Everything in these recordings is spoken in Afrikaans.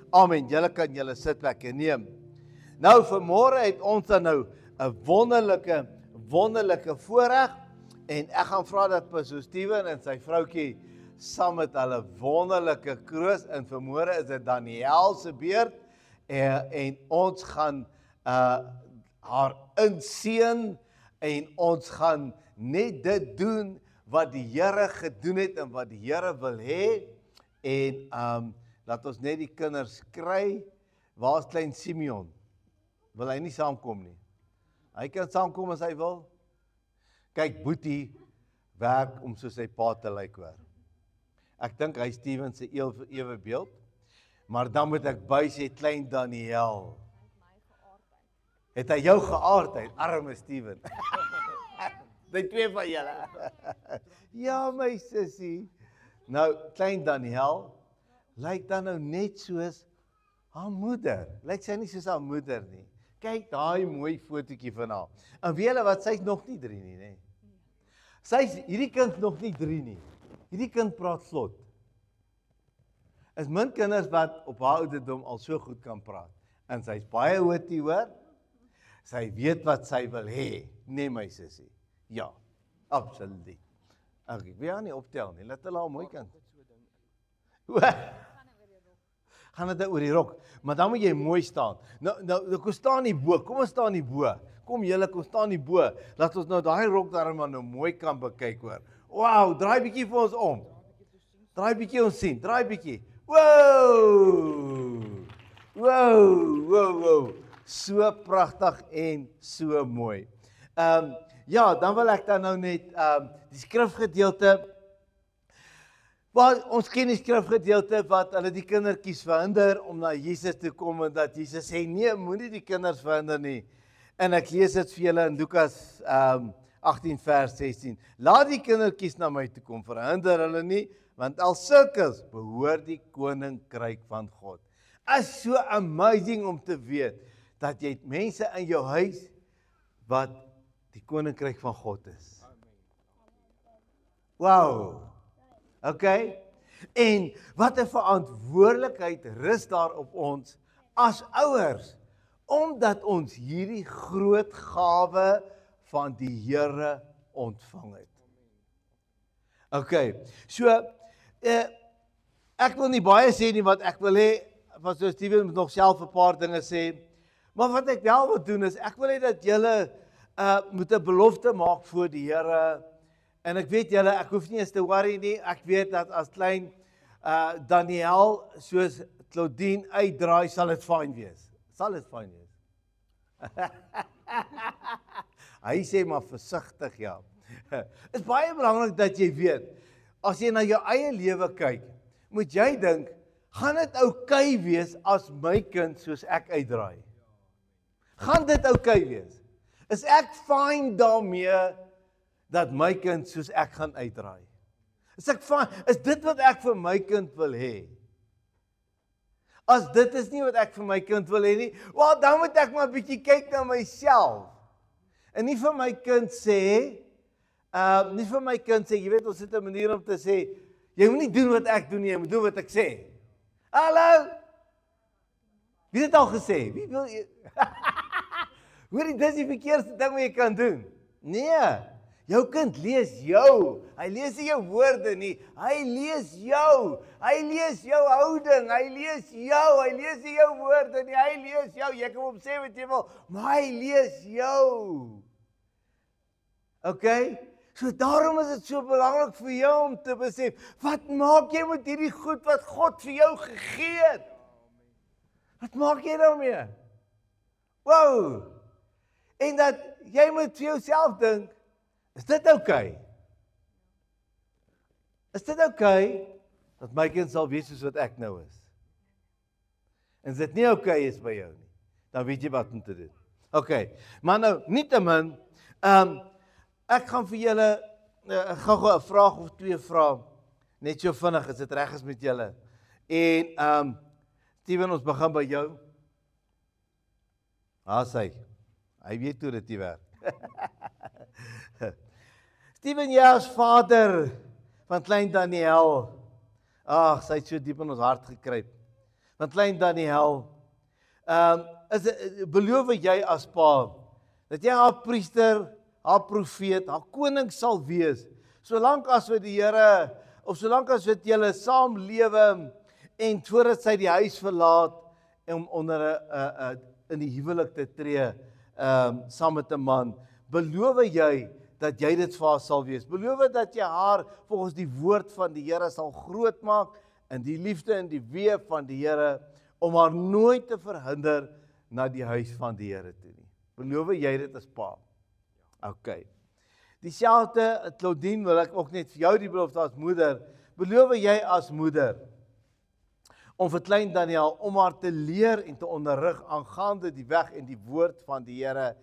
Amen, julle kan julle sitplekke neem. Nou vanmôre het ons dan nou 'n wonderlike voorreg en ek gaan vra dat Pastor Steven en sy vroutjie saam met hulle wonderlike kroos en vanmôre is dit Daniel se beurt en ons gaan haar inseën en ons gaan net dit doen wat die Here gedoen het en wat die Here wil hê en laat ons net die kinders kry. Waar is klein Simeon? Wil hy nie saamkom nie? Hy kan saamkom as hy wil. Kyk, Boetie werk om so sy pa te lyk hoor. Ek dink hy Steven se ewe beeld. Maar dan moet ek by sê klein Daniel. Het hy jou geaardheid, arme Steven. Die twee van julle. Ja, my sussie. Nou, klein Daniel lyk dan nou net soos haar moeder. Lyk sy nie soos haar moeder nie. Kyk daai mooi fotootjie van haar. En weet julle wat, sy's nog nie 3 nie, nê? Hierdie kind nog nie 3 nie. Hierdie kind praat vlot. Is min kinders wat op haar ouderdom al so goed kan praat. En sy's baie witty, hoor. Sy weet wat sy wil hê, nee my sussie. Ja, absoluut. Ek wil haar nie optel nie, laat hulle haar mooi kind. Gaan dit oor die rok, maar dan moet jy mooi staan. Nou kom staan nie bo, kom ons staan nie bo. Kom julle, kom staan nie bo. Laat ons nou daai rok daar maar nou mooi kan bekyk hoor. Wow, draai bietjie vir ons om. Draai bietjie ons sien, draai bietjie. Wow! Wow. So pragtig en so mooi. Ja, dan wil ek dan nou net die skrifgedeelte ons ken die skrifgedeelte wat hulle die kindertjies verhinder om na Jesus te kom en dat Jesus sê nee, moenie die kinders verhinder nie. En ek lees dit vir julle in Lukas 18 vers 16. Laat die kindertjies na my toe kom, verhinder hulle nie, want al sulkes behoort die koninkryk van God. Is so amazing om te weet dat jy mense in jou huis wat die koninkryk van God is. Wow. Okay? En wat 'n verantwoordelikheid rus daar op ons as ouers, omdat ons hierdie groot gawe van die Here ontvang het. Okay. So ek wil nie baie sê nie wat ek wil hê, Pastor Steven moet nog self 'n paar dinge sê. Maar wat ek wel wil doen is, ek wil hê dat julle moet 'n belofte maak voor die Here. En ek weet julle, ek hoef nie eens te worry nie. Ek weet dat as klein Daniel soos Claudine uitdraai, sal dit fyn wees. Sal dit fyn wees. Hy sê maar versigtig, ja. Is baie belangrik dat jy weet, as jy na jou eie lewe kyk, moet jy dink, gaan dit oukei wees as my kind soos ek uitdraai? Gaan dit oukei wees? Is ek fyn daarmee dat my kind soos ek gaan uitdraai? Is ek fyn? Is dit wat ek vir my kind wil hê? As dit is nie wat ek vir my kind wil hê nie, wel dan moet ek maar 'n bietjie kyk na myself. En nie vir my kind sê, jy weet ons het 'n manier om te sê, jy moet nie doen wat ek doen nie, jy moet doen wat ek sê. Hallo? Wie het dit al gesê? Wie wil jy? Hoorie, dis die verkeerdste ding wat jy kan doen. Nee, jou kind lees jou. Hy lees nie jou woorde nie. Hy lees jou. Hy lees jou houding. Hy lees jou. Hy lees nie jou woorde nie. Hy lees jou. Jy kan hom sê wat jy wil, maar hy lees jou. Okay? So daarom is dit so belangrik vir jou om te besef, wat maak jy met hierdie goed wat God vir jou gegee het? Wat maak jy daarmee? Wow! En dat jy moet vir jouself dink, is dit oukei? Is dit oukei dat my kind sal wees soos wat ek nou is? En as dit nie oukei is by jou nie, dan weet jy wat om te doen. Okay, maar nou, nietemin, ek gaan vir julle gou-gou 'n vraag of 2 vra, net so vinnig, as dit reg is met julle. En Steven, ons begin by jou. Hy weet hoe dit werk. Steven, jy as vader van klein Daniel, sy het so diep in ons hart gekruip. Want klein Daniel, beloof jy as pa, dat jy haar priester, haar profeet, haar koning sal wees, solank as wat die Here, of solank as wat julle saam lewe, en voordat sy die huis verlaat, om onder in die huwelik te tree, saam met 'n man, beloof jy, dat jy dit vir haar sal wees. Beloof dat jy haar volgens die woord van die Here sal groot maak in die liefde en die weë van die Here om haar nooit te verhinder na die huis van die Here toe nie. Beloof jy dit as pa? OK. Dieselfde, Claudine, wil ek ook net vir jou die belofte as moeder. Beloof jy as moeder om vir klein Daniel om haar te leer en te onderrig aangaande die weg en die woord van die Here,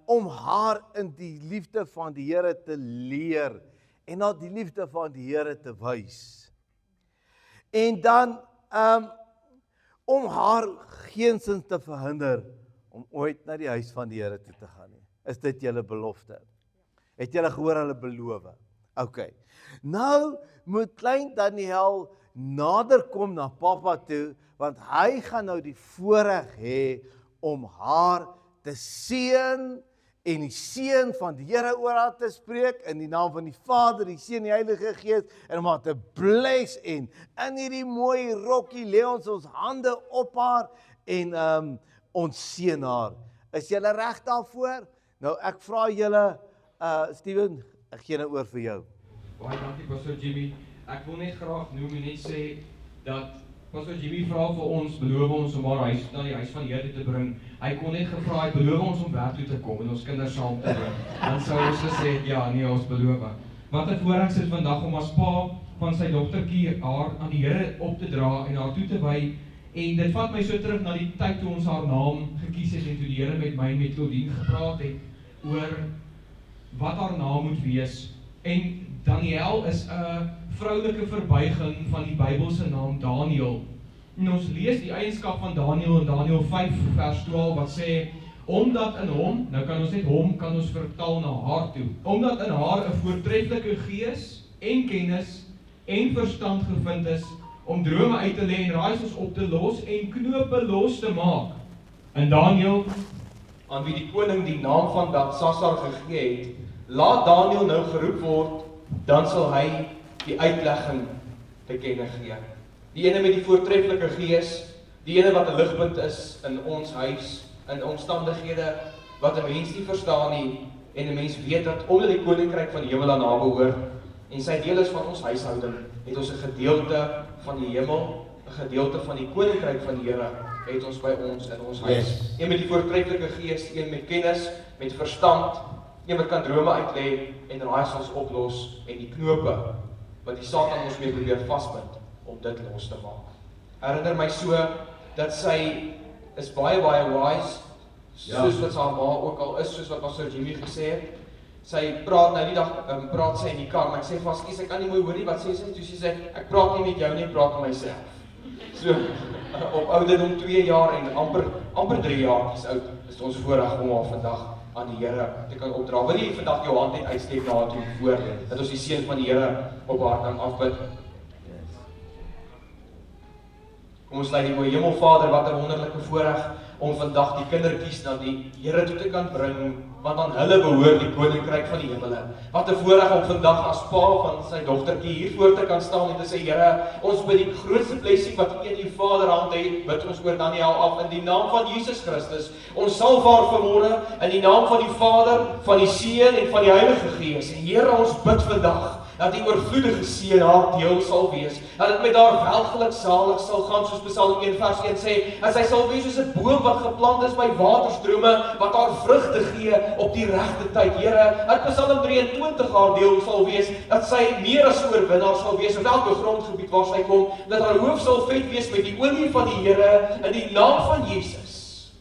om haar in die liefde van die Here te leer en na die liefde van die Here te wys. En dan om haar geensins te verhinder om ooit na die huis van die Here toe te gaan nie. Is dit julle belofte? Het julle gehoor hulle beloof? OK. Nou moet klein Daniel nader kom na pappa toe, want hy gaan nou die voorreg hê om haar te seën en die seën van die Here oor haar te spreek in die naam van die Vader, die Seun en die Heilige Gees en om haar te bless en in hierdie mooi rokkie lê ons hande op haar en ons seën haar. Is julle reg daarvoor? Nou ek vra julle Steven, ek gee nou oor vir jou. Baie dankie Pastor Jimmy. Ek wil net graag noem en net sê dat Pastor Jimmy vra vir ons, beloof ons om haar huis na die huis van die Here te bring. Hy kon net gevra het, beloof ons om werk toe te kom en ons kinders saam te bring. Dan sou ons gesê, ja, nee, ons beloof. Wat 'n voorreg is vandag om as pa van sy dogtertjie haar aan die Here op te dra en haar toe te wy. En dit vat my so terug na die tyd toe ons haar naam gekies het en toe die Here met my en met Claudine gepraat het oor wat haar naam moet wees. En Daniel is 'n vroulike verbuiging van die Bybelse naam Daniel. En ons lees die eienskap van Daniel in Daniel 5 vers 12 wat sê, omdat in hom, nou kan ons net hom kan ons vertaal na haar toe, omdat in haar 'n voortreffelike gees en kennis en verstand gevind is om drome uit te lê en raaisels op te los en knope los te maak. En Daniel, aan wie die koning die naam van Beltsasar gegee het, laat Daniel nou geroep word, dan sal hy die uitlegging te kenne gee. Die ene met die voortreffelike gees, die ene wat 'n ligpunt is in ons huis, in omstandighede wat 'n mens nie verstaan nie, en 'n mens weet dat omdat die koninkryk van die hemel aan haar behoort, en sy deel is van ons huishouding, het ons 'n gedeelte van die hemel, 'n gedeelte van die koninkryk van die Here, het ons by ons in ons huis. Yes. Een met die voortreffelike gees, een met kennis, met verstand, een wat kan drome uitlê en raaisels oplos en die knope wat die Satan ons mee probeer vasbind om dit los te maak. Herinner my so dat sy is baie wise, soos wat sy haar ma ook al is, soos wat Pastor Jimmy gesê het. Sy praat nou die dag, praat sy in die kar, maar ek sê vas, ek kan nie mooi hoor nie, wat sê sy? Toe sê sy, ek praat nie met jou nie, ek praat met myself. So, op ouderdom 2 jaar en amper 3 jaar is oud, is ons voorreg om haar vandag aan die Here te kan opdra. Wil jy vandag jou hand net uitsteek na haar toe voor, dat ons die seën van die Here op haar kan afbid? Kom ons lei die mooi Hemelvader, wat 'n wonderlike voorreg om vandag die kindertjies na die Here toe te kan bring, want aan hulle behoort die koninkryk van die hemele. Wat 'n voorreg om vandag as pa van sy dogtertjie hier voor te kan staan en te sê, Here, ons bid die grootste blessing wat U in die Vaderhand het, bid ons oor Daniel af in die naam van Jesus Christus. Ons salf haar vanmôre in die naam van die Vader, van die Seun en van die Heilige Gees. En Here, ons bid vandag dat die oorvloedige seën haar deel sal wees, dat dit met haar welgeluk salig sal gaan, soos Psalm 1 vers 1 sê, dat sy sal wees soos 'n boom wat geplant is by waterstrome, wat haar vrugte gee op die regte tyd. Here, dat Psalm 23 haar deel sal wees, dat sy meer as oorwinnaar sal wees op elke grondgebied waar sy kom, dat haar hoof sal vet wees met die olie van die Here in die naam van Jesus.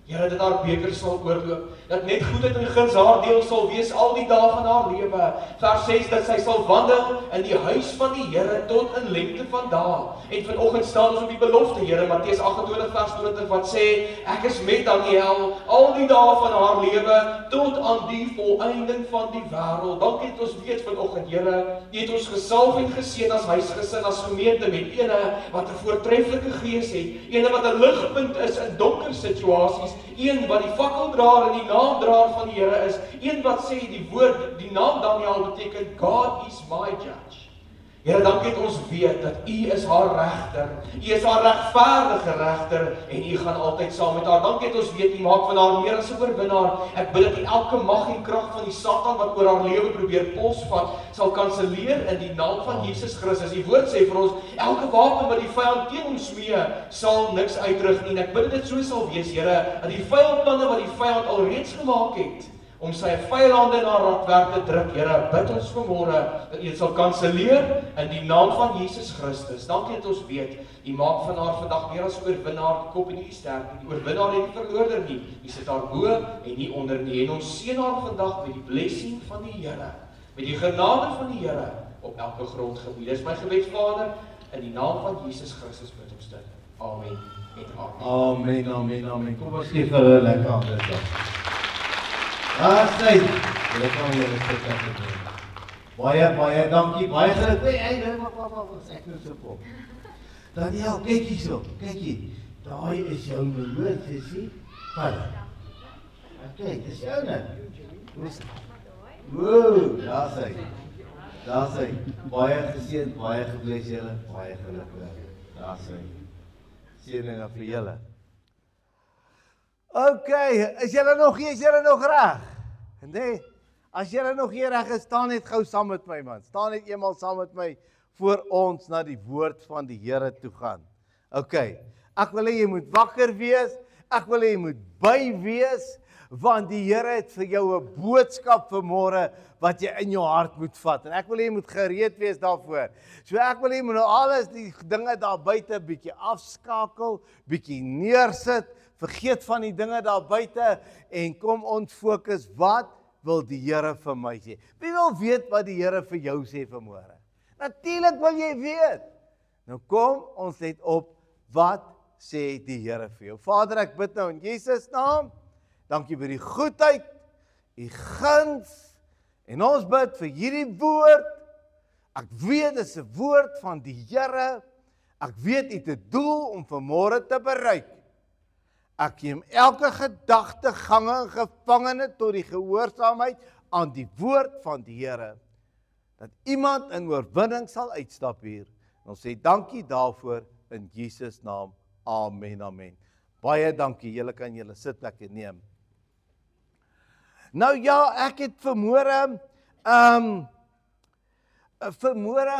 Here, dat haar beker sal oorloop, dat net goedheid en guns haar deel sal wees al die dae van haar lewe. Vers 6, dat sy sal wandel in die huis van die Here tot in lengte van dae. En vanoggend staan ons op die belofte, Here, Matteus 28 vers 20 wat sê, ek is met Daniël al die dae van haar lewe tot aan die volëinding van die wêreld. Dankie dat ons weet vanoggend, Here, U het ons gesalf en geseën as huisgesin, as gemeente met ene wat 'n voortreffelike gees het, ene wat 'n ligpunt is in donker situasies, een wat die fakkeldraer en die naamdraer van die Here is, een wat sê die woord, die naam Daniël beteken God is my judge. Here, dankie dat ons weet dat U is haar regter, U is haar regverdige regter en U gaan altyd saam met haar. Dankie dat ons weet U maak van haar meer as 'n oorwinnaar. Ek bid dat U elke mag en krag van die Satan wat oor haar lewe probeer polsvat, sal kanselleer in die naam van Jesus Christus. Die woord sê vir ons, elke wapen wat die vyand teen ons smee, sal niks uitrig nie. En ek bid dat dit so sal wees, Here, dat die vyandplanne wat die vyand alreeds gemaak het, om sy vyande in haar radwerk te druk, Here, bid ons vanmôre dat U dit sal kanselleer in die naam van Jesus Christus. Dankie dat ons weet, U maak van haar vandag meer as 'n oorwinnaar, die kop en die sterk, die oorwinnaar en die verloorder nie. U sit haar bo en nie onder nie. En ons seën haar vandag met die blessing van die Here, met die genade van die Here op elke grondgebied. Dis my gebed, Vader, in die naam van Jesus Christus bid ons dit. Amen en amen. Amen, amen, amen. Kom ons gee vir hulle lekker hande dan. Sy, julle kan julle sit lekker doen. Baie dankie, baie geluk. Hey, wat ek nou so kom. Daniël, kyk hierso, kyk hier. Daai is jou meloor, sissie. Vat. Kyk, dis joune. Woe, daar sy. Baie geseën, baie gebless julle, baie geluk. Daar sy. Seëninge vir julle. Okay, is julle nog hier, is julle nog reg? Nee, as julle nog hier reg is, staan net gou saam met my man. Staan net eenmal saam met my voor ons na die woord van die Here toe gaan. Okay, ek wil hê jy moet wakker wees, ek wil hê jy moet by wees, want die Here het vir jou 'n boodskap vanmôre wat jy in jou hart moet vat. En ek wil hê jy moet gereed wees daarvoor. So ek wil hê jy moet nou alles die dinge daar buite bietjie afskakel, bietjie neersit, vergeet van die dinge daar buite en kom ons fokus, wat wil die Here vir my sê? Wie wil weet wat die Here vir jou sê vanmôre? Natuurlik wil jy weet. Nou kom ons let op, wat sê die Here vir jou? Vader, ek bid nou in Jesus naam, dankie vir die goedheid, die guns, en ons bid vir hierdie woord. Ek weet dit is 'n woord van die Here. Ek weet U het 'n doel om vanmôre te bereik. Ek neem elke gedagte gange en gevangene tot die gehoorsaamheid aan die woord van die Here. Dat iemand in oorwinning sal uitstap hier. En ons sê dankie daarvoor in Jesus naam. Amen, amen. Baie dankie. Julle kan julle sitplekke neem. Nou ja, ek het vanmôre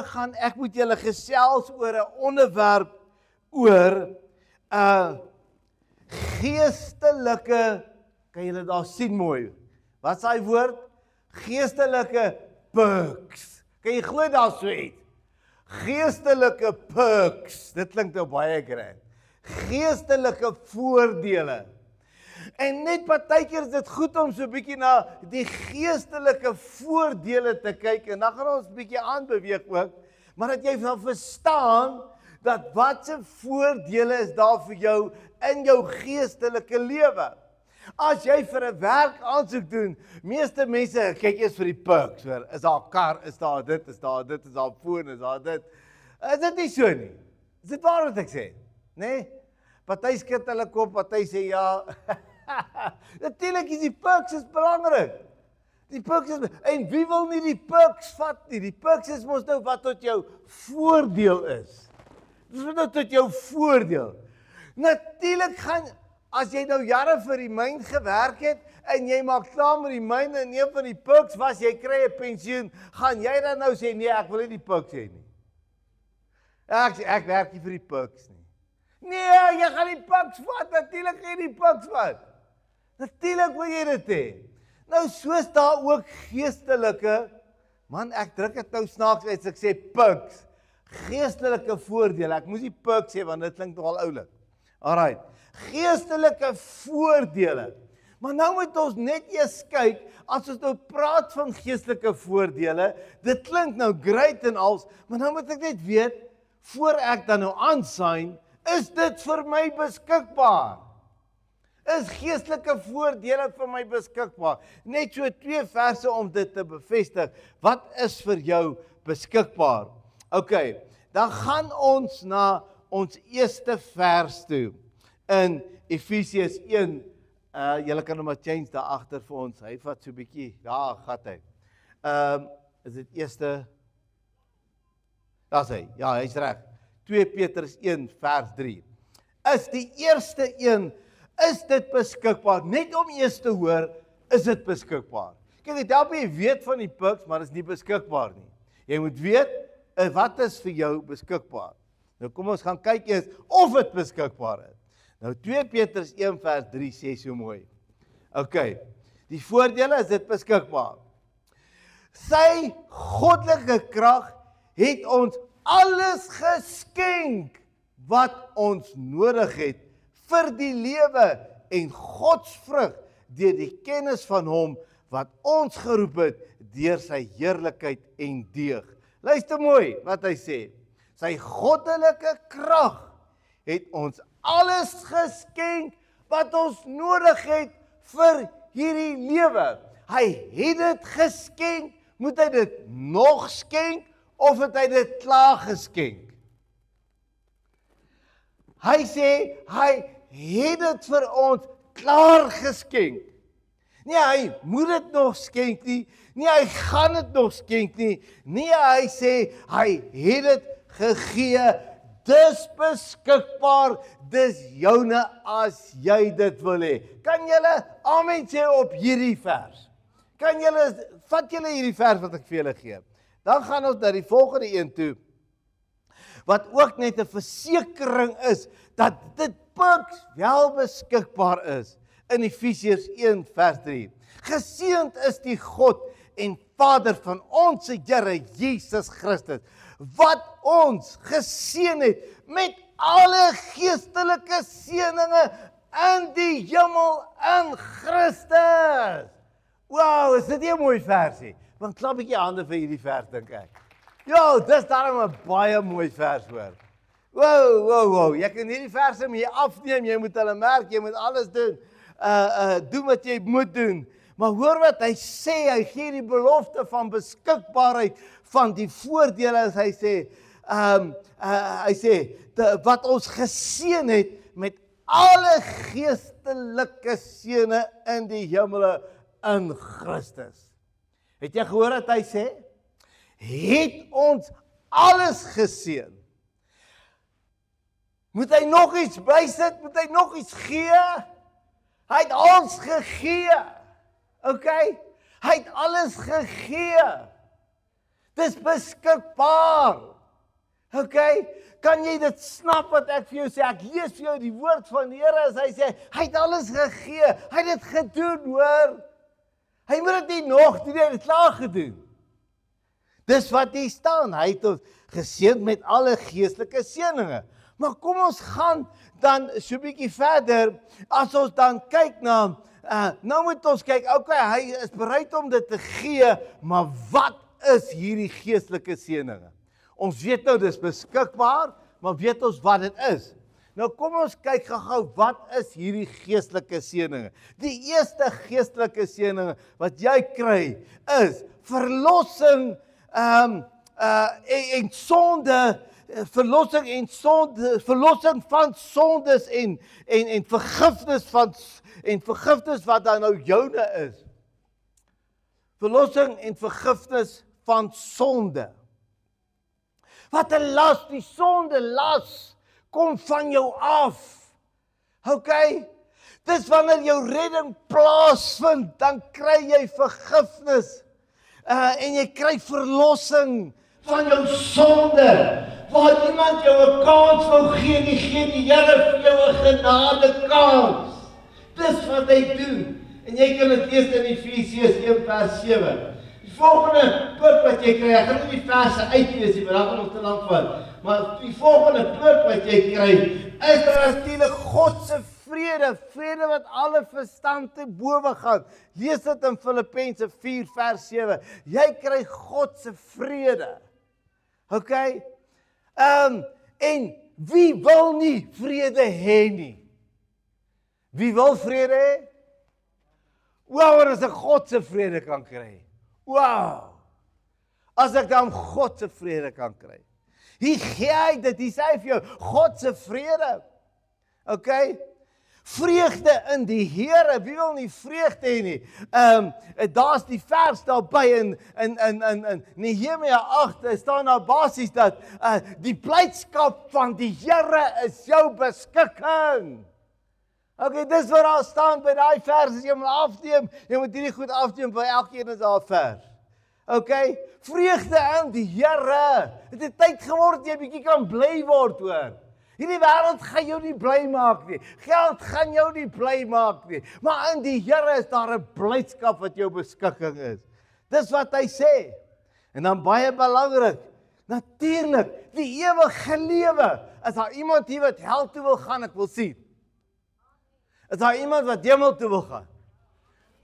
gaan ek met julle gesels oor 'n onderwerp oor geestelike, kan julle daar sien mooi. Wat is daai woord? Geestelike perks. Kan jy glo daar so iets? Geestelike perks. Dit klink nou baie grand. Geestelike voordele. En net partykeer is dit goed om so 'n bietjie na die geestelike voordele te kyk en dan gaan ons 'n bietjie aanbeweeg ook, maar dat jy dan verstaan dat wat se voordele is daar vir jou in jou geestelike lewe. As jy vir 'n werk aansoek doen, meeste mense kyk eers vir die perks, hoor. Is daar 'n kar, is daar dit, is daar 'n foon, is daar dit. Is dit nie so nie? Is dit waar wat ek sê? Nee? Party skud hulle kop, party sê ja. Natuurlik is die perks is belangrik. Die perks is, en wie wil nie die perks vat nie? Die perks is mos nou wat tot jou voordeel is. Dis wat nou tot jou voordeel. Natuurlik gaan, as jy nou jare vir die myn gewerk het en jy maak klaar met die myn en een van die perks was jy kry 'n pensioen, gaan jy dan nou sê nee, ek wil nie die perks hê nie. Ek werk nie vir die perks nie. Nee, jy gaan die perks vat, natuurlik gaan jy die perks vat. Natuurlik wil jy dit hê. Nou soos daar ook geestelike, man ek druk dit nou snaaks uit as ek sê perks, geestelike voordele, ek moes nie perks sê want dit klink nogal oulik. Alright, geestelike voordele. Maar nou moet ons net eers kyk, as ons nou praat van geestelike voordele, dit klink nou great en als, maar nou moet ek net weet, voor ek dan nou aansign, is dit vir my beskikbaar? Is geestelike voordele vir my beskikbaar? Net so 2 verse om dit te bevestig. Wat is vir jou beskikbaar? OK, dan gaan ons na ons eerste vers toe. In Efesiërs 1, julle kan hom maar change daar agter vir ons. Hy vat so 'n bietjie, daar gat hy. Is dit eerste? Daar's hy. Ja, hy's reg. 2 Petrus 1 vers 3. Is die eerste een, is dit beskikbaar? Net om eers te hoor, is dit beskikbaar? Kyk, dit help jy weet van die piks, maar dit is nie beskikbaar nie. Jy moet weet, wat is vir jou beskikbaar? Nou kom ons gaan kyk eers of dit beskikbaar is. Nou 2 Petrus 1 vers 3 sê so mooi. OK, die voordele is dit beskikbaar. Sy goddelike krag het ons alles geskenk wat ons nodig het vir die lewe en godsvrug deur die kennis van hom wat ons geroep het deur sy heerlikheid en deug. Luister mooi wat hy sê. Sy goddelike krag het ons alles geskenk wat ons nodig het vir hierdie lewe. Hy het dit geskenk, moet hy dit nog skenk of het hy dit klaar geskenk? Hy sê, hy het dit vir ons klaar geskenk. Nee, hy moet dit nog skenk nie. Nee, hy gaan dit nog skenk nie. Nee, hy sê, hy het dit gegee. Dis beskikbaar, dis joune as jy dit wil hê. Kan julle amen sê op hierdie vers? Kan julle, vat julle hierdie vers wat ek vir julle gee. Dan gaan ons na die volgende een toe, wat ook net 'n versekering is, dat dit piks wel beskikbaar is, in Efesiërs 1 vers 3. Geseënd is die God en Vader van ons Here Jesus Christus, wat ons geseën het met alle geestelike seëninge in die hemel in Christus. Wow, is dit nie 'n mooi versie? Want klap 'n bietjie hande vir hierdie vers, dink ek. Ja, dis daarom 'n baie mooi vers hoor. Wow, jy kan hierdie verse mee afneem, jy moet hulle merk, jy moet alles doen. Doen wat jy moet doen. Maar hoor wat hy sê, hy gee die belofte van beskikbaarheid van die voordele as hy sê, wat ons geseën het met alle geestelike seëne in die hemele in Christus. Het jy gehoor wat hy sê? Het ons alles geseën? Moet hy nog iets bysit? Moet hy nog iets gee? Hy het ons gegee. OK? Hy het alles gegee. Dis beskikbaar. OK? Kan jy dit snap wat ek vir jou sê? Ek lees vir jou die woord van die Here as hy sê, hy het alles gegee. Hy het dit gedoen, hoor. Hy moet dit nie nog doen, hy het dit klaar gedoen. Dis wat hier staan. Hy het ons geseën met alle geestelike seëninge. Maar kom ons gaan dan so 'n bietjie verder, as ons dan kyk na, nou moet ons kyk, OK, hy is bereid om dit te gee, maar wat is hierdie geestelike seëninge? Ons weet nou dis beskikbaar, maar weet ons wat dit is? Nou kom ons kyk gou-gou, wat is hierdie geestelike seëninge? Die eerste geestelike seëninge wat jy kry, is verlossing en sonde, verlossing van sondes en vergifnis wat dan nou joune is. Verlossing en vergifnis van sonde. Wat 'n las, die sonde las kom van jou af. OK? Dis wanneer jou redding plaasvind, dan kry jy vergifnis en jy kry verlossing van jou sonde. Waar iemand jou 'n kans wil gee, die Here vir jou 'n genade kans. Dis wat hy doen. En jy kan dit lees in Efesiërs 1 vers 7. Die volgende punt wat jy kry, ek gaan nie die verse uitlees nie, maar dan gaan ons te lank vat. Maar die volgende punt wat jy kry, is natuurlik God se vrede, vrede wat alle verstand te bowe gaan. Lees dit in Filippense 4 vers 7. Jy kry God se vrede. OK? En wie wil nie vrede hê nie? Wie wil vrede hê? Wow, as ek God se vrede kan kry. Wow. As ek dan God se vrede kan kry. Hier gee hy dit, hy sê vir jou, God se vrede. OK? Vreugde in die Here, wie wil nie vreugde hê nie? Daar's die vers daarby in Nehemia 8, staan daar basies dat die blydskap van die Here is jou beskikking. OK, dis wat daar staan by daai vers, as jy moet afneem, jy moet hierdie goed afneem, by elkeen is daar 'n vers. OK, vreugde in die Here. Het 'n tyd geword jy bietjie kan bly word, hoor. Hierdie wêreld gaan jou nie bly maak nie. Geld gaan jou nie bly maak nie. Maar in die Here is daar 'n blydskap wat jou beskikking is. Dis wat hy sê. En dan baie belangrik, natuurlik, die ewige lewe. As daar iemand hier wat hel toe wil gaan, ek wil sien. Is daar iemand wat hemel toe wil gaan?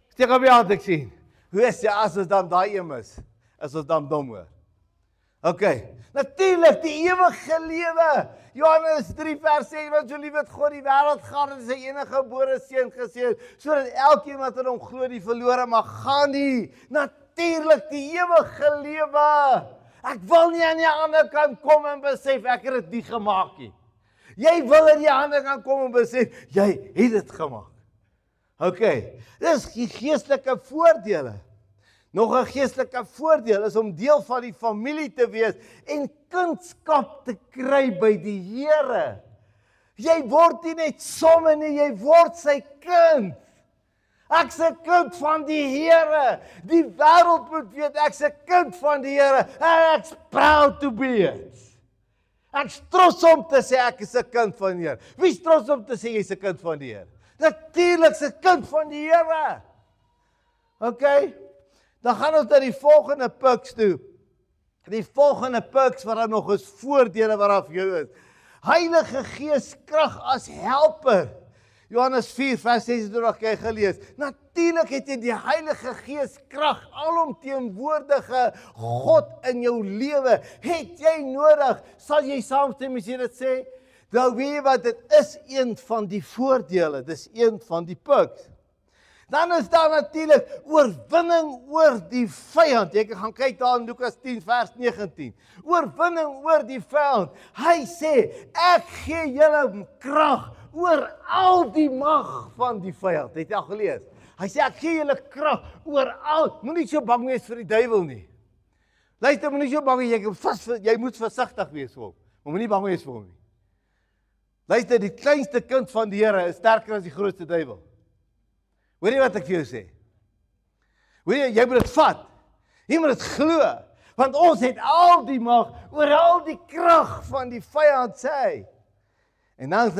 Steek op jou hand, ek sien. Hoe is jy as ons dan daai een is? As ons dan dom hoor. OK, natuurlik die ewige lewe. Johannes 3 vers 6, want so lief het God die wêreld gehad en sy enige gebore seun gestuur, sodat elkeen wat in hom glo nie verlore mag gaan nie. Natuurlik die ewige lewe. Ek wil nie aan die ander kant kom en besef ek het dit nie gemaak nie. Jy wil aan die ander kant kom en besef jy het dit gemaak. OK, dis die geestelike voordele. Nog 'n geestelike voordeel is om deel van die familie te wees en kindskap te kry by die Here. Jy word nie net somme nie, jy word sy kind. Ek's 'n kind van die Here. Die wêreld moet weet ek's 'n kind van die Here. And ek's proud to be it. Ek's trots om te sê ek is 'n kind van die Here. Wie's trots om te sê jy's 'n kind van die Here? Natuurlik 'n kind van die Here. OK? Dan gaan ons na die volgende puks toe. Die volgende puks wat daar nog is voordele wat daar vir jou is. Heilige Gees krag as helper. Johannes 4 vers 26 jy gelees. Natuurlik het jy die Heilige Gees krag, alomteenwoordige God in jou lewe. Het jy nodig? Sal jy saamstem as jy dit sê? Nou weet jy wat, dit is een van die voordele. Dis een van die puks. Dan is daar natuurlik oorwinning oor die vyand. Jy kan gaan kyk daar in Lukas 10 vers 19. Oorwinning oor die vyand. Hy sê, ek gee julle krag oor al die mag van die vyand. Het jy al gelees? Hy sê, ek gee julle krag oor al. Moenie so bang wees vir die duiwel nie. Luister, moenie so bang wees, jy moet versigtig wees vir hom. Maar moenie bang wees vir hom nie. Luister, die kleinste kind van die Here is sterker as die grootste duiwel. Hoor jy wat ek vir jou sê? Hoor jy moet dit vat. Jy moet dit glo. Want ons het al die mag oor al die krag van die vyand sê hy. En dan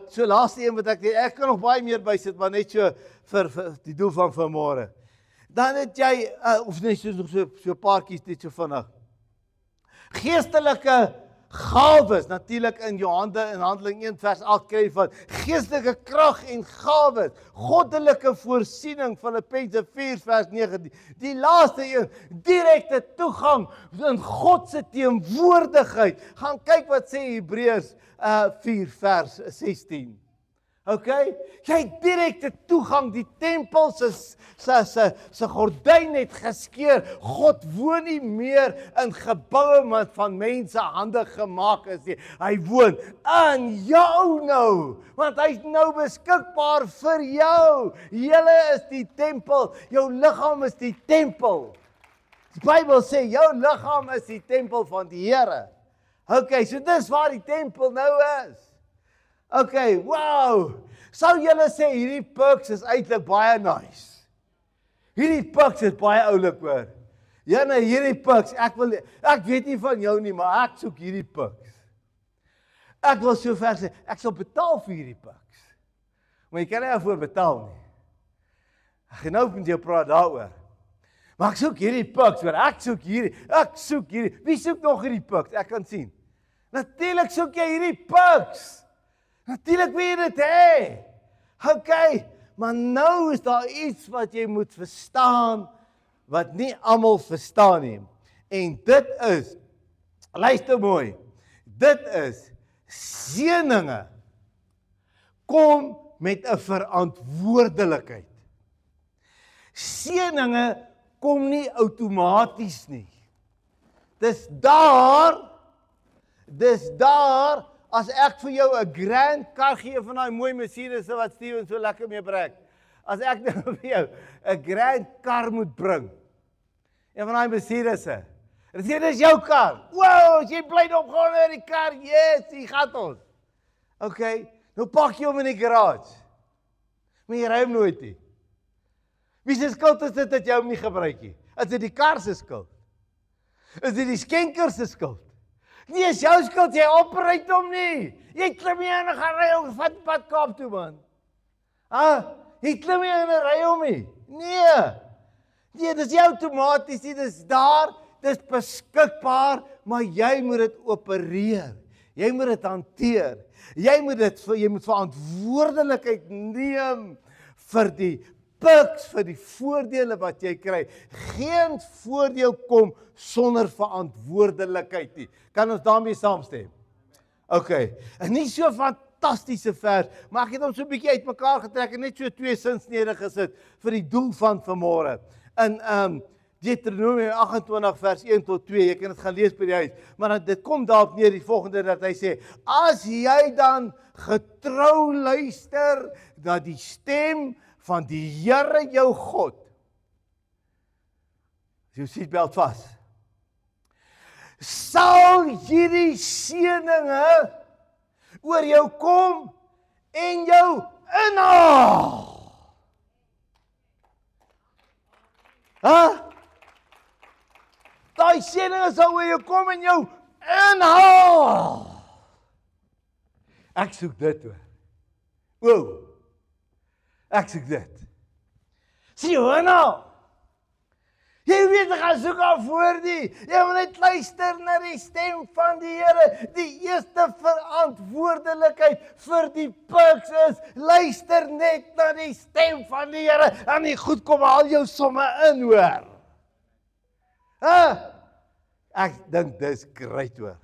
so laaste een wat ek kan nog baie meer bysit, maar net so vir die doel van vanmôre. Dan het jy of net so 'n paartjies net so vinnig. Geestelike gawes, natuurlik in Handeling 1 vers 8 kry van geestelike krag en gawes, goddelike voorsiening, Filippense 4 vers 19. Die laaste een, direkte toegang in God se teenwoordigheid. Gaan kyk wat sê Hebreërs 4 vers 16. OK? Jy het direkte toegang, die tempel se gordyn het geskeur. God woon nie meer in geboue wat van mense hande gemaak is nie. Hy woon in jou nou, want hy's nou beskikbaar vir jou. Julle is die tempel, jou liggaam is die tempel. Die Bybel sê jou liggaam is die tempel van die Here. OK, so dis waar die tempel nou is. OK, wow. Sou julle sê hierdie perks is eintlik baie nice. Hierdie perks is baie oulik hoor. Ja nee, hierdie perks, ek weet nie van jou nie, maar ek soek hierdie perks. Ek wil so ver sê, ek sal betaal vir hierdie perks. Maar jy kan nie daarvoor betaal nie. Ek gaan nou met jou praat daaroor. Maar ek soek hierdie piks, hoor. Ek soek hierdie. Wie soek nog hierdie piks? Ek kan sien. Natuurlik soek jy hierdie piks. Natuurlik wil jy dit hê. Okay, maar nou is daar iets wat jy moet verstaan wat nie almal verstaan nie. En dit is, luister mooi, dit is seëninge kom met 'n verantwoordelikheid. Seëninge kom nie outomaties nie. Dis daar as ek vir jou 'n grand kar gee van daai mooi Mercedes wat Steven so lekker mee breek. As ek nou vir jou 'n grand kar moet bring. Een van daai Mercedes'e. En sê dis jou kar. Wow, as jy bly opgaan in die kar. Yes, hier gaan ons. Okay, nou pak jy hom in die garage. Maar jy ry hom nooit nie. Wie se skuld is dit dat jy hom nie gebruik nie? Is dit die kar se skuld? Is dit die skenker se skuld? Nee, is jou skuld, jy operate hom nie. Jy klim hier en gaan ry hom van pad Kaap toe, man. Jy klim hier en ry hom nie. Nee, dis nie outomaties nie, dis daar, dis beskikbaar, maar jy moet dit opereer. Jy moet dit hanteer. Jy moet verantwoordelikheid neem vir die piks, vir die voordele wat jy kry. Geen voordeel kom sonder verantwoordelikheid nie. Kan ons daarmee saamstem? Okay, en nie so fantastiese vers, maar ek het hom so 'n bietjie uitmekaar getrek en net so 2 sinsnede gesit vir die doel van vanmôre. In Deuteronomium 28 vers 1 tot 2, jy kan dit gaan lees by die huis, maar dit kom daarop neer die volgende dat hy sê, as jy dan getrou luister na die stem van die Here jou God, as jou seatbelt vas, sal hierdie seëninge oor jou kom en jou inhaal. Daai seëninge sal oor jou kom en jou inhaal. Ek soek dit hoor. Wow. Ek soek dit. Sien jy nou? Jy weet ek gaan soek af voor die. Jy moet net luister na die stem van die Here. Die eerste verantwoordelikheid vir die piks is, luister net na die stem van die Here. En die goed kom al jou somme in hoor. Ek dink dis great hoor.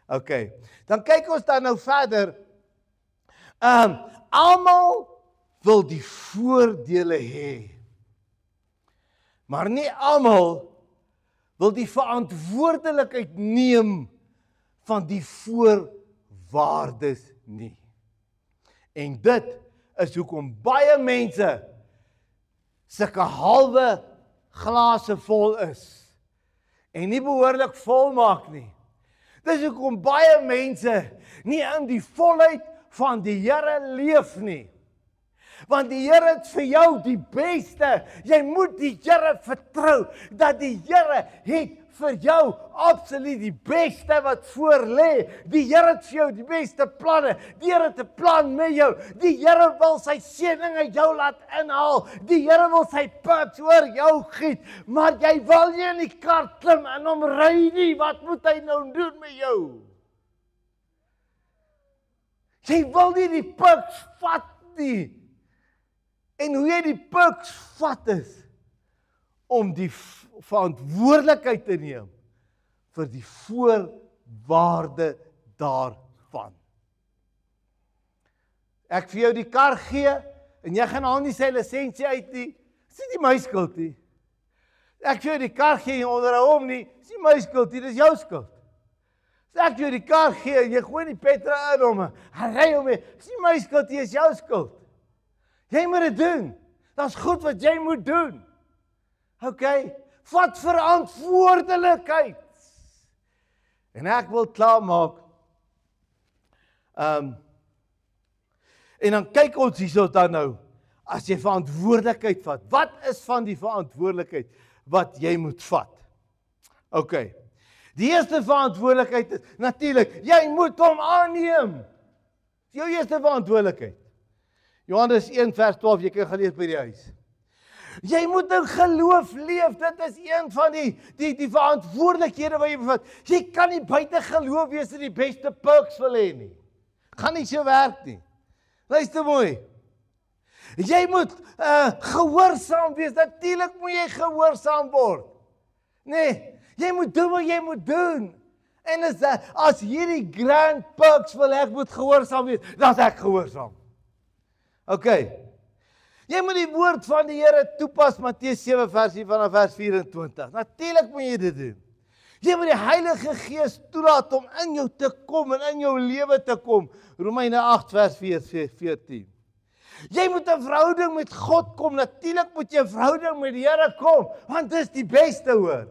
Okay, dan kyk ons dan nou verder. Almal wil die voordele hê. Maar nie almal wil die verantwoordelikheid neem van die voorwaardes nie. En dit is hoekom baie mense sulke halwe glase vol is en nie behoorlik vol maak nie. Dis hoekom baie mense nie in die volheid van die Here leef nie. Want die Here het vir jou die beste. Jy moet die Here vertrou dat die Here het vir jou absoluut die beste wat voor lê. Die Here het vir jou die beste planne. Die Here het 'n plan met jou. Die Here wil sy seëninge jou laat inhaal. Die Here wil sy piks oor jou giet. Maar jy wil nie in die kar klim en hom ry nie. Wat moet hy nou doen met jou? Jy wil nie die piks vat nie. En hoe jy die piks vat is om die verantwoordelikheid te neem vir die voorwaarde daarvan. Ek vir jou die kar gee en jy gaan haal nie sy lisensie uit nie. Dis nie my skuld nie. Ek vir jou die kar gee en jy onderhou hom nie. Dis nie my skuld nie, dis jou skuld. As ek vir jou die kar gee en jy gooi die petrol in hom, hy ry hom nie. Dis nie my skuld nie, dis jou skuld. Jy moet dit doen. Dit's goed wat jy moet doen. Okay, vat verantwoordelikheid. En ek wil klaarmaak. En dan kyk ons hierso dan nou, as jy verantwoordelikheid vat, wat is van die verantwoordelikheid wat jy moet vat? Okay, die eerste verantwoordelikheid is, natuurlik, jy moet hom aanneem. Jou eerste verantwoordelikheid. Johannes 1 vers 12, jy kan gelees by die huis. Jy moet in geloof leef, dit is een van die verantwoordelikhede wat jy bevat. Jy kan nie buite geloof wees en die beste perks wil hê nie. Gaan nie so werk nie. Luister mooi. Jy moet gehoorsaam wees, natuurlik moet jy gehoorsaam word. Nee, jy moet doen wat jy moet doen. En as hierdie grand perks wil ek moet gehoorsaam wees, dan is ek gehoorsaam. Okay. Jy moet die woord van die Here toepas, Matteus 7 vanaf vers 24. Natuurlik moet jy dit doen. Jy moet die Heilige Gees toelaat om in jou te kom en in jou lewe te kom. Romeine 8 vers 14. Jy moet 'n verhouding met God kom. Natuurlik moet jy 'n verhouding met die Here kom, want dis die beste hoor.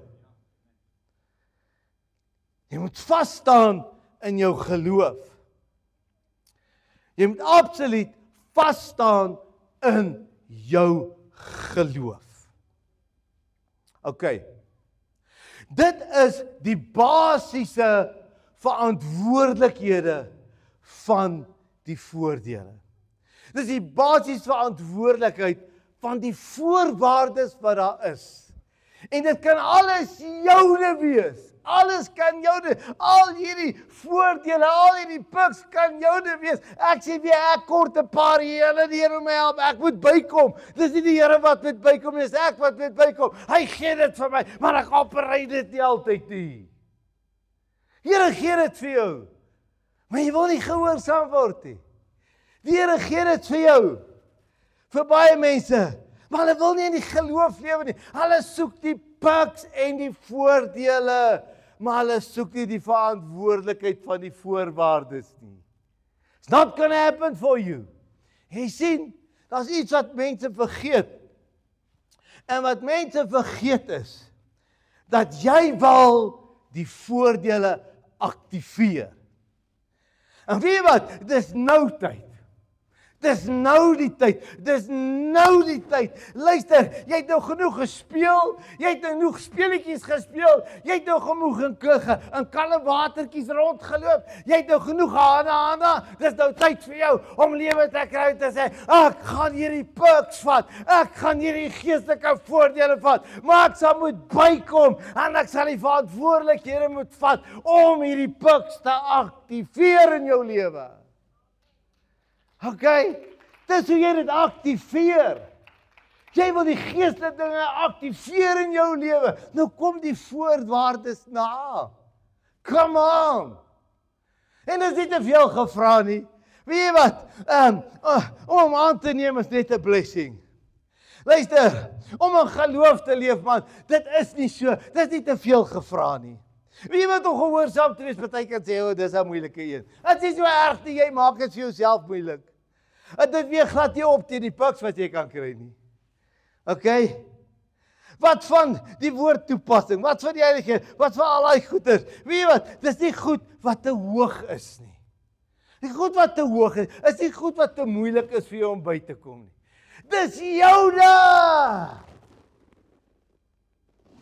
Jy moet vas staan in jou geloof. Jy moet absoluut vas staan in jou geloof. Okay. Dit is die basiese verantwoordelikhede van die voordele. Dis die basiese verantwoordelikheid van die voorwaardes wat daar is. En dit kan alles joune wees. Alles kan joune. Al hierdie voordele, al hierdie perks kan joune wees. Ek sê weer, ek kort 'n paar hele die Here my help. Ek moet bykom. Dis nie die Here wat moet bykom, dis ek wat moet bykom. Hy gee dit vir my, maar ek operate dit nie altyd nie. Here gee dit vir jou. Maar jy wil nie gehoorsaam word nie. Die Here gee dit vir jou. Vir baie mense. Maar hulle wil nie in die geloof lewe nie. Hulle soek die perks en die voordele, maar hulle soek nie die verantwoordelikheid van die voorwaardes nie. It's not gonna happen for you. Jy sien, daar's iets wat mense vergeet. En wat mense vergeet is, dat jy wil die voordele aktiveer. En weet jy wat? Dis nou tyd. Dis nou die tyd. Dis nou die tyd. Luister, jy het nou genoeg gespeel. Jy het nou genoeg speletjies gespeel. Jy het nou genoeg in kalme watertjies rondgeloop. Jy het nou genoeg hana. Dis nou tyd vir jou om lewe te kry en te sê, ek gaan hierdie perks vat. Ek gaan hierdie geestelike voordele vat. Maar ek sal moet bykom en ek sal die verantwoordelikhede moet vat om hierdie perks te aktiveer in jou lewe. Okay, dis hoe jy dit aktiveer. Jy wil die geestelike dinge aktiveer in jou lewe. Nou kom die voorwaardes na. Come on. En dit is nie te veel gevra nie. Weet jy wat? Om aan te neem is net 'n blessing. Luister, om in geloof te leef, man, dit is nie so, dit is nie te veel gevra nie. Weet jy wat om gehoorsaam te wees, party kan sê, dis 'n moeilike een. Dit is so erg dat jy maak dit vir jouself moeilik. En dit weer glad nie op teen die perks wat jy kan kry nie. Okay? Wat van die woord toepassing? Wat van die Heilige? Wat van al daai goeders? Weet jy wat? Dis nie goed wat te hoog is nie. Die goed wat te hoog is nie goed wat te moeilik is vir jou om by te kom nie. Dis joune!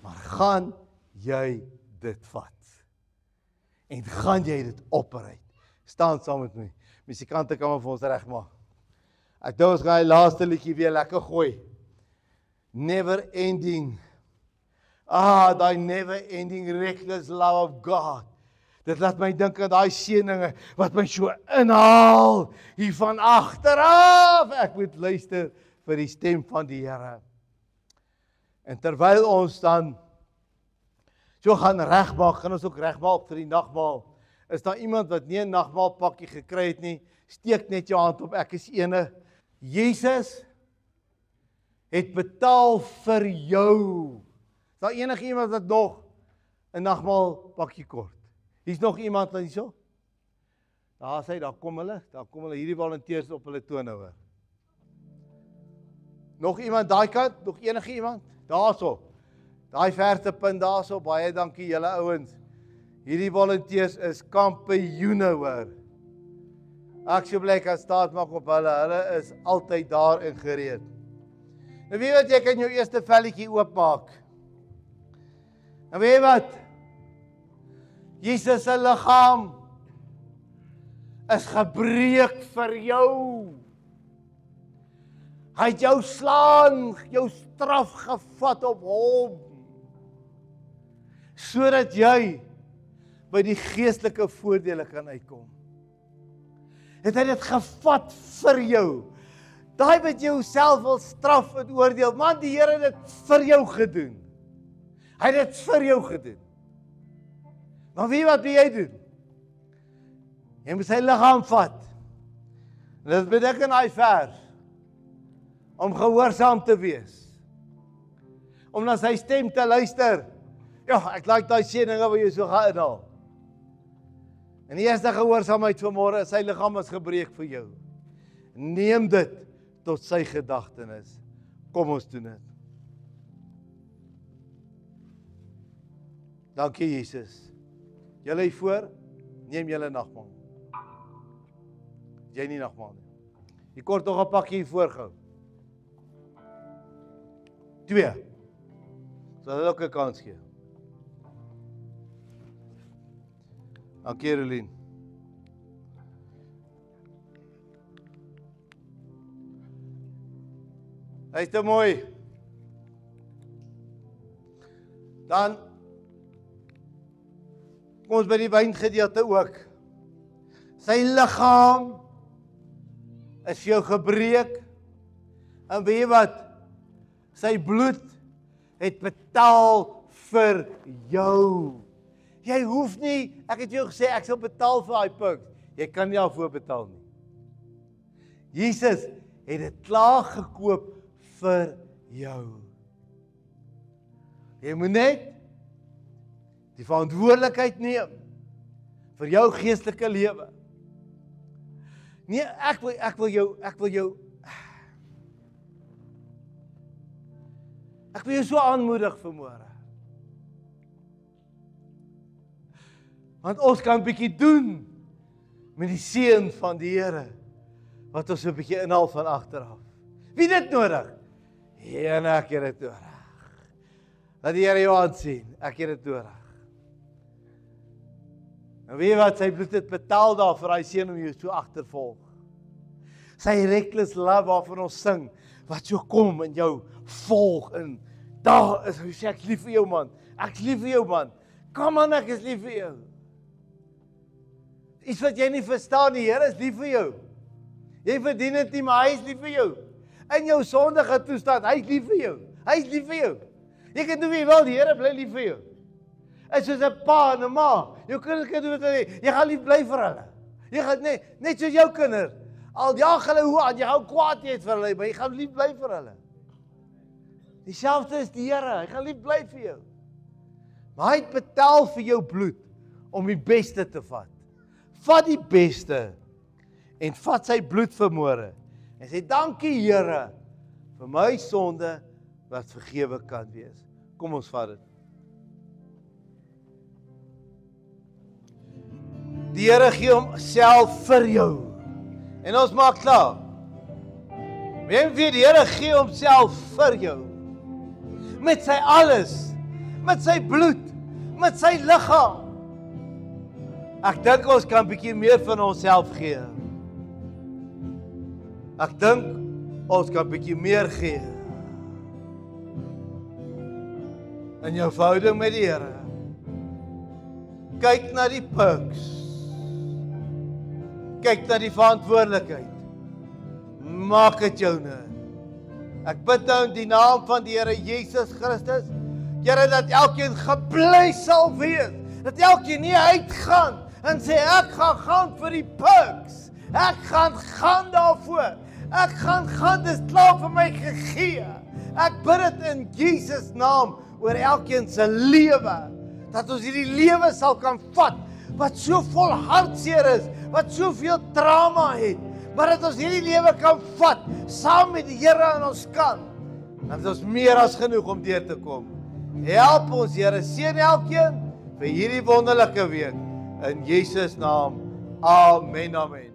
Maar gaan jy dit vat? En gaan jy dit operuit? Staan saam met my. Musikante kan maar vir ons regmaak. Ek dink ons gaan die laaste liedjie weer lekker gooi. Never ending. Daai never ending reckless love of God. Dit laat my dink aan daai seëninge wat my so inhaal hier van agteraf. Ek moet luister vir die stem van die Here. En terwyl ons dan so gaan regmaak, gaan ons ook regmaak vir die nagmaal. Is daar iemand wat nie 'n nagmaalpakkie gekry het nie? Steek net jou hand op, ek is ene. Jesus het betaal vir jou. Is daar enige iemand wat nog 'n nagmaalpakkie kort? Hier's nog iemand wat hierso? Daar sê, daar kom hulle, hierdie volonteërs op hulle tone hoor. Nog iemand daai kant? Nog enige iemand? Daarso. Daai verste punt daarso, baie dankie julle ouens. Hierdie volonteërs is kampioene hoor. Ek sou bly kan staat maak op hulle is altyd daar en gereed. Nou weet wat, jy kan jou eerste velletjie oopmaak. Nou weet wat? Jesus se liggaam is gebreek vir jou. Hy het jou slaan, jou straf gevat op hom, sodat jy by die geestelike voordele kan uitkom. Het hy dit gevat vir jou? Daai wat jy jouself wil straf en oordeel, man, die Here het dit vir jou gedoen. Hy het dit vir jou gedoen. Maar wie wat moet jy doen? Jy moet sy liggaam vat. En dit beteken in daai vers, om gehoorsaam te wees. Om na sy stem te luister. Ja, ek like daai sieninge wat jy so gaan inhaal. En die eerste gehoorsaamheid vanmôre, sy liggaam is gebreek vir jou. Neem dit tot sy gedagtenis. Kom ons doen dit. Dankie Jesus. Julle hier voor, neem julle nagmaal. Jy nie nagmaal nie. Jy kort nog 'n pakkie hier voorgehou. 2. Sal hulle ook 'n kans gee. Dankie Caroline. Hy is te mooi. Dan kom ons by die wyngedeelte ook. Sy liggaam is vir jou gebreek. En weet jy wat? Sy bloed het betaal vir jou. Jy hoef nie, ek het jou gesê, ek sal betaal vir daai puks. Jy kan nie daarvoor betaal nie. Jesus het dit klaar gekoop vir jou. Jy moet net die verantwoordelikheid neem vir jou geestelike lewe. Nee, ek wil jou so aanmoedig vanmôre. Want ons kan 'n bietjie doen met die seën van die Here wat ons 'n bietjie inhaal van agteraf. Wie dit nodig? En ek het dit nodig. Laat die Here jou aansien, ek het dit nodig. En weet jy wat, sy bloed het betaal daar vir daai seën om jou so agtervolg. Sy reckless love waarvan ons sing, wat so kom in jou volg en daar is, hy sê ek is lief vir jou man, ek is lief vir jou man, kom aan ek is lief vir jou. Iets wat jy nie verstaan, die Here is lief vir jou. Jy verdien dit nie, maar hy is lief vir jou. In jou sondige toestand, hy is lief vir jou. Hy is lief vir jou. Jy kan doen wie jy wil, die Here bly lief vir jou. Is soos 'n pa en 'n ma. Jou kinders kan doen wat hulle wil. Jy gaan lief bly vir hulle. Jy gaan net soos jou kinders. Al jaag hulle hoe aan, jy hou kwaad jy het vir hulle, maar jy gaan lief bly vir hulle. Dieselfde is die Here, hy gaan lief bly vir jou. Maar hy het betaal vir jou bloed om die beste te vat. Vat die beste en vat sy bloed vanmôre. En sê dankie Here vir my sonde wat vergewe kan wees. Kom ons vat dit. Die Here gee homself vir jou. En ons maak klaar. Weet jy, die Here gee homself vir jou. Met sy alles, met sy bloed, met sy liggaam. Ek dink ons kan 'n bietjie meer van onsself gee. Ek dink ons kan 'n bietjie meer gee. In jou verhouding met die Here. Kyk na die perks. Kyk na die verantwoordelikheid. Maak dit joune. Ek bid nou in die naam van die Here Jesus Christus, Here, dat elkeen gebly sal wees, dat elkeen nie uitgaan en sê ek gaan vir die perks. Ek gaan daarvoor. Ek gaan dis klaar vir my gegee. Ek bid dit in Jesus naam oor elkeen se lewe, dat ons hierdie lewe sal kan vat wat so vol hartseer is, wat soveel trauma het, maar dat ons hierdie lewe kan vat saam met die Here en ons kan. Dat ons meer as genoeg om deur te kom. Help ons Here, seën elkeen vir hierdie wonderlike week in Jesus naam. Amen. Amen.